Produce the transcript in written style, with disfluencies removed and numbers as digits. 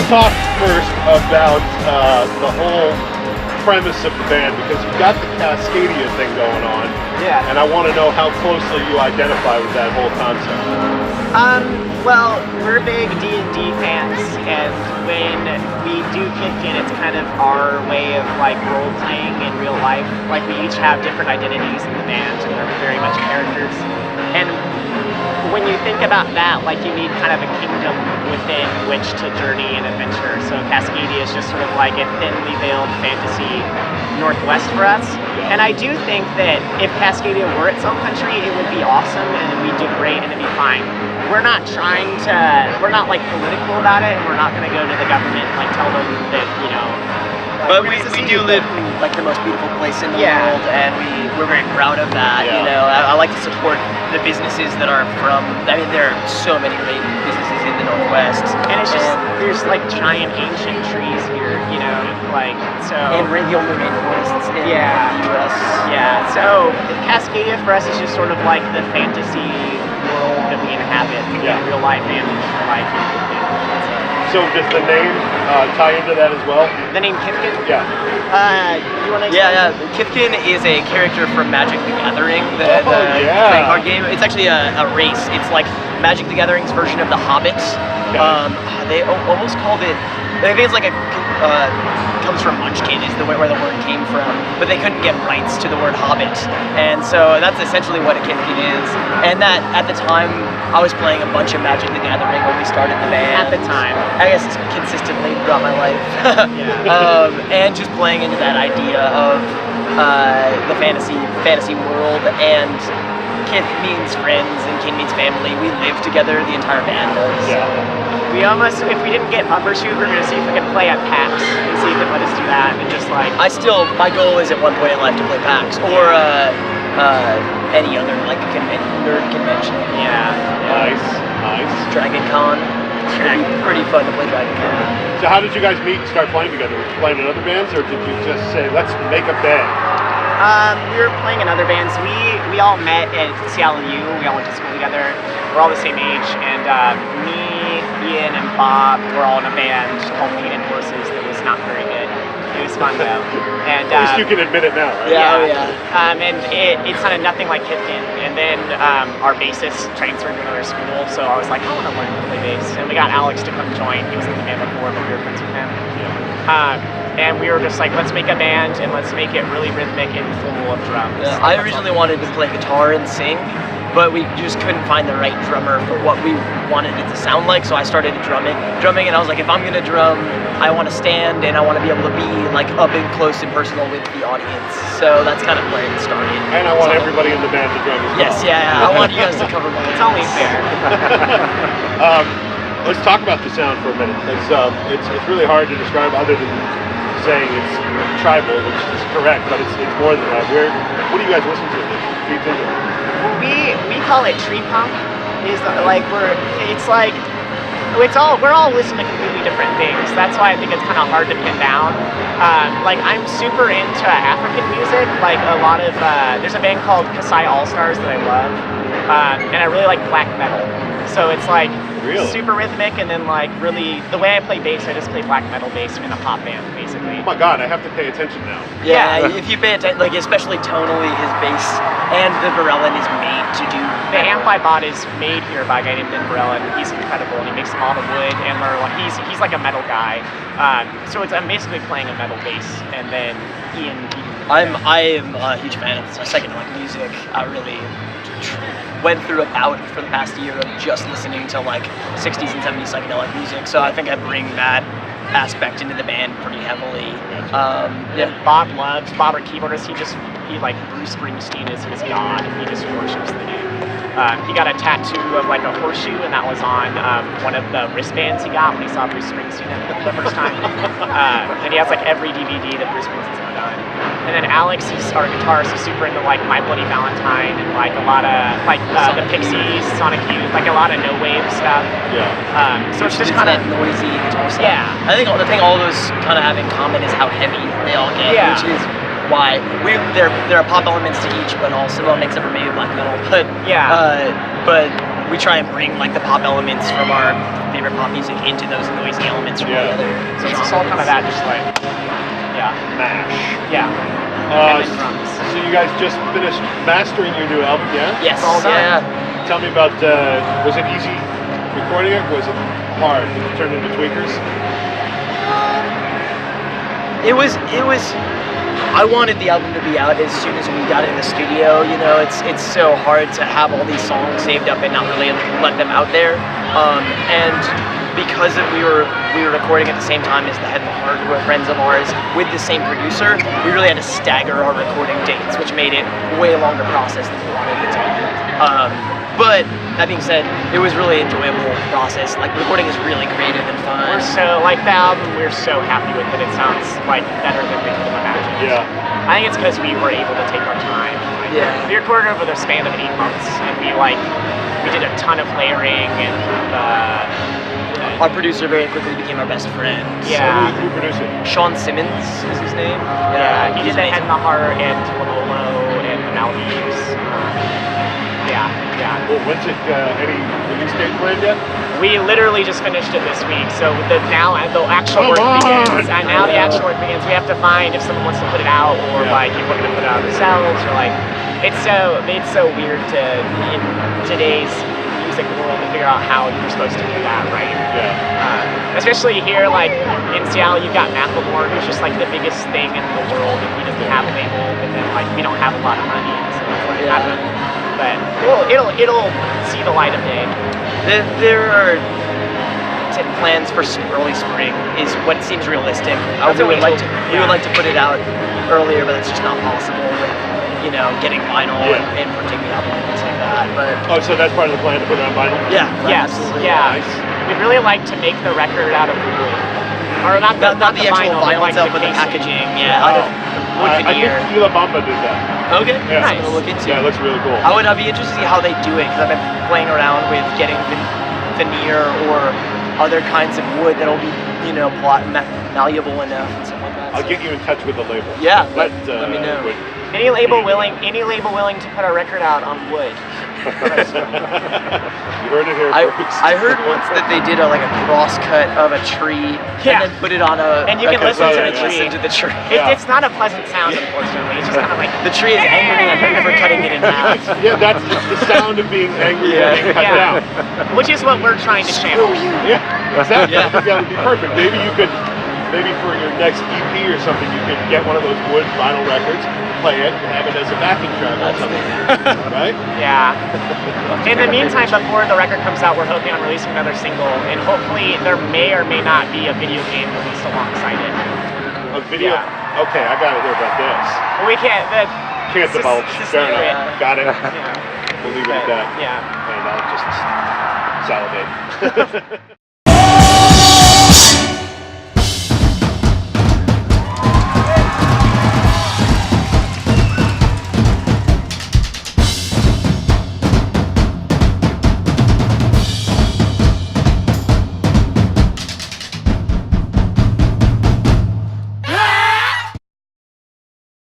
talk first about the whole premise of the band, because you've got the Cascadia thing going on. Yeah. And I want to know how closely you identify with that whole concept. Well, we're big D&D fans, and when we do Kithkin, it's kind of our way of like role-playing in real life. Like, we each have different identities in the band, and they're very much characters. And when you think about that, like, you need kind of a kingdom within which to journey and adventure. So Cascadia is just sort of like a thinly veiled fantasy Northwest for us. And I do think that if Cascadia were its own country, it would be awesome, and we'd do great, and it'd be fine. We're not like political about it, and we're not gonna go to the government and like tell them that, you know. But we do live in like the most beautiful place in the world, and we're very proud of that. You know, I like to support the businesses that are from. I mean, there are so many great businesses in the Northwest, and it's just there's like giant ancient trees here, you know, like so. And the only rainforests in the U.S. Yeah. So Cascadia for us is just sort of like the fantasy world that we inhabit in real life and like. So does the name tie into that as well? The name Kithkin? Yeah. You want to explain? Yeah. Kithkin is a character from Magic the Gathering, the playing card game. It's actually a race. It's like Magic the Gathering's version of the Hobbit. They almost called it. I think it's like comes from Munchkin is where the word came from, but they couldn't get rights to the word Hobbit, and so that's essentially what a Kithkin is. And that at the time I was playing a bunch of Magic the Gathering when we started the band. At the time, I guess it's consistently throughout my life. And just playing into that idea of the fantasy world, and Kith means friends and Kin means family. We live together, the entire band does. We almost, if we didn't get Bumbershoot, we're gonna see if we can play at PAX and see if they let us do that, and just like. My goal is at one point in life to play PAX or any other like nerd convention. Nice. Dragon Con. Pretty fun to play Dragon Con. So how did you guys meet and start playing together? Were you playing in other bands, or did you just say, let's make a band? We were playing in other bands. We all met at CLU. We all went to school together. We're all the same age, and me, Ian, and Bob were all in a band called Pain and Horses that was not very good. It was fun though. And at least you can admit it now, right? And it sounded nothing like Kithkin. And then our bassist transferred to another school, so I was like, I want to learn to play bass. And we got Alex to come join. He was in the band before, but we were friends with him. And we were just like, let's make a band and let's make it really rhythmic and full of drums. I originally wanted to play guitar and sing, but we just couldn't find the right drummer for what we wanted it to sound like, so I started drumming, and I was like, if I'm gonna drum, I want to stand and I want to be able to be like up and close and personal with the audience. So that's kind of where it started. And I want everybody in the band to drum as well. Yes, I want you guys to cover my. It's only fair. Let's talk about the sound for a minute. It's really hard to describe other than saying it's tribal, which is correct, but it's more than that. What do you guys listen to? We call it tree punk. We're all listening to completely different things. That's why I think it's kind of hard to pin down. Like, I'm super into African music. Like a lot of there's a band called Kasai All Stars that I love, and I really like black metal. So it's like super rhythmic, and then like really the way I play bass, I just play black metal bass in a pop band basically. Oh my god, I have to pay attention now. If you pay attention, like especially tonally, his bass and the Varellin is made to do. The Amplibot is made here by a guy named Ben Varellin. He's incredible, and he makes them all the wood, and he's like a metal guy. So I'm basically playing a metal bass, and then Ian. I am a huge fan of psychedelic music. I really went through a bout for the past year of just listening to like 60s and 70s psychedelic music, so I think I bring that aspect into the band pretty heavily. Bob our keyboardist, he like Bruce Springsteen is his god. He just worships the dude. He got a tattoo of like a horseshoe, and that was on one of the wristbands he got when he saw Bruce Springsteen the first time. And he has like every DVD that Bruce Springsteen's ever done. And then Alex, he's our guitarist, is super into like My Bloody Valentine and like a lot of like the Pixies, Sonic Youth, like a lot of no wave stuff. So it's just kind of noisy guitar stuff. I think the thing all those kind of have in common is how heavy they all get, which is why there are pop elements to each, but also what makes it for me black metal. But we try and bring like the pop elements from our favorite pop music into those noisy elements from the other. So it's just all kind of that, just like, yeah. Mash. Yeah. And then drums. So you guys just finished mastering your new album, yeah? Yes. all done. Yeah. Tell me about, was it easy recording it? Was it hard? Did it turn into tweakers? It was. I wanted the album to be out as soon as we got in the studio. You know, it's so hard to have all these songs saved up and not really let them out there. And because we were recording at the same time as the Head and the Heart, who are friends of ours, with the same producer, we really had to stagger our recording dates, which made it way longer process than we wanted it to be. But that being said, it was really enjoyable process. Like recording is really creative and fun. We're so like the album. We're so happy with it. It sounds like better than we could have imagined. Yeah. I think it's because we were able to take our time. Like, Yeah. We recorded over the span of 8 months, and we did a ton of layering and. Our producer very quickly became our best friend. Yeah. Who produced it? Sean Simmons is his name. Yeah, he he's did the Head amazing. and the Heart and Lamolo and the Maldives. Yeah. Well, when's it, any release date planned yet? We literally just finished it this week, so the actual work begins. And now the actual work begins. We have to find if someone wants to put it out, or like if we're gonna put it out ourselves, or like it's so weird to in today's music world to figure out how you're supposed to do that, right? Yeah. Especially here, like in Seattle, you've got Macklemore, who's just like the biggest thing in the world, and he doesn't have a label, and then like we don't have a lot of money, so it's like, I don't know. But it'll see the light of day. There are plans for early spring. Is what seems realistic. We would like to put it out earlier, but that's just not possible with getting vinyl and printing the album and things like that. But So that's part of the plan to put it on vinyl? Yes, absolutely. yeah. Nice. We'd really like to make the record out of wood. Or not the actual vinyl like itself, the but the casing. packaging. Yeah, out of wood I think veneer. Fila Bamba did that. Okay, Yeah. I'm gonna look into. Yeah, it looks really cool. I'd be interested to see how they do it because I've been playing around with getting veneer or other kinds of wood that'll be malleable enough and stuff like that. I'll get you in touch with the label. Yeah, That, let me know. Any label willing to put a record out on wood. You heard it here first. I heard once that they did a cross cut of a tree Yeah. and then put it on a. And you can listen to the tree. Listen to the tree. It's not a pleasant sound, unfortunately. It's just kind of like The tree is angry and I'm never cutting it in half. Yeah, that's the sound of being angry and being cut down. which is what we're trying to channel. Yeah, exactly. Yeah. I think that would be perfect. Maybe for your next EP or something, you could get one of those wood vinyl records, play it, and have it as a backing track or something. Right? Yeah. In the meantime, before the record comes out, we're hoping on releasing another single, and hopefully there may or may not be a video game released alongside it. A video? Yeah. Okay, I gotta hear about this. We can't. Can't divulge. Fair secret. enough. Got it. Yeah. We'll leave it at that. Yeah. And I'll just salivate.